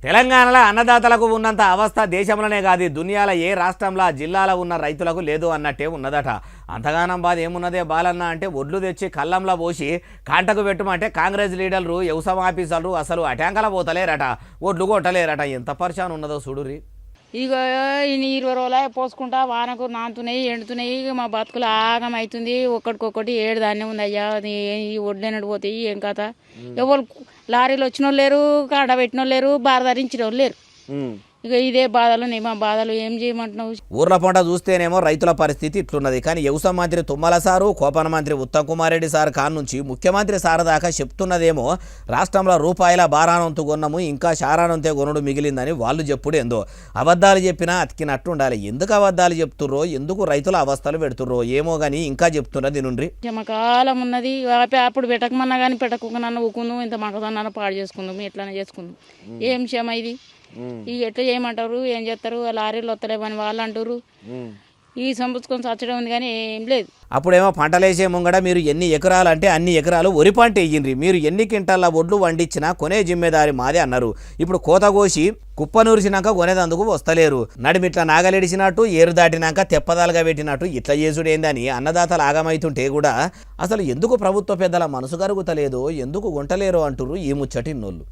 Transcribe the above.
తెలంగాణలో అన్నదాతలకు ఉన్నంత అవస్థ దేశంలోనే కాదు దునియాల ఏ రాష్ట్రంలో జిల్లాలో ఉన్న రైతులకు లేదు అన్నట్టే ఉన్నదట. అంతగానం బాధ ఏమున్నదే బాలన్న అంటే ఒడ్లు తెచ్చి కళ్ళంలో పోసి కాంటకు పెట్టమంటే కాంగ్రెస్ లీడర్లు వ్యవసాయ ఆఫీసర్లు అసలు అటాంకల పోతలేరట, ఒడ్లు కొట్టలేరట. ఎంత పరిశాన్ ఉన్నదో చూడుర్రి. ఇక ఇన్ని 20 రోజులు పోసుకుంటా వానకు నానుతున్నాయి, ఎండుతున్నాయి. ఇక మా బతుకులు ఆగం అవుతుంది. ఒక్కడికొక్కటి ఏడు ధాన్యం ఉంది అయ్యా. ఈ వడ్లేనట్టు పోతాయి ఏం కథ. ఎవరు లారీలు వచ్చిన వాళ్ళు లేరు, కాడ పెట్టిన వాళ్ళు లేరు, బార ధరించిన వాళ్ళు లేరు. ఇక ఇదే బాధలు మా బాధలు. ఏం చేయమంటున్నావు? ఊర్ల పంట చూస్తేనేమో రైతుల పరిస్థితి ఇట్లున్నది. కానీ వ్యవసాయ మంత్రి తుమ్మల సారు, కోపన మంత్రి ఉత్తమ్ కుమార్ రెడ్డి సార్ కాడ నుంచి ముఖ్యమంత్రి సార్ దాకా చెప్తున్నదేమో రాష్ట్రంలో రూపాయల బారానంతు కొన్నము, ఇంకా శారానంతే కొనుడు మిగిలిందని వాళ్ళు చెప్పుడు. ఏందో అబద్ధాలు చెప్పినా అతికినట్టు ఉండాలి. ఎందుకు అబద్ధాలు చెప్తుర్రో, ఎందుకు రైతుల అవస్థలు పెడుతుర్రో ఏమో కానీ ఇంకా చెప్తున్నది నుండి కాలం ఉన్నది. అప్పుడు పెట్టకమన్నా కానీ పెట్టకుండా ఊకుందాం, ఇంత మకదన్నా పాడు చేసుకుందాం, ఎట్లనే చేసుకుందాం. ఏం క్షమ ఇది? ఈ ఎట్లా చేయమంటారు, ఏం చేస్తారు? లారీలు వస్తలేమని వాళ్ళు అంటారు. ఈ సంపుచ్చుకొని చచ్చడం ఉంది కానీ ఏం లేదు. అప్పుడేమో పంటలేసే ముంగడ మీరు ఎన్ని ఎకరాలు అంటే అన్ని ఎకరాలు వరి పంట వేయండి, మీరు ఎన్ని క్వింటాల ఒడ్లు వండించినా కొనే జిమ్మేదారి మాదే అన్నారు. ఇప్పుడు కోత కోసి కుప్పనూరిసినాక కొనేదందుకు వస్తలేరు. నడిమిట్లా నాగలిడిచినట్టు ఏరు దాటినాక తెప్పదాలుగా పెట్టినట్టు ఇట్లా చేసుడేందని అన్నదాతలు ఆగమైతుంటే కూడా అసలు ఎందుకు ప్రభుత్వ పెద్దల మనసు కరుగుతలేదో, ఎందుకు గుంటలేరో అంటురు ఈ ముచ్చటిన్నోళ్ళు.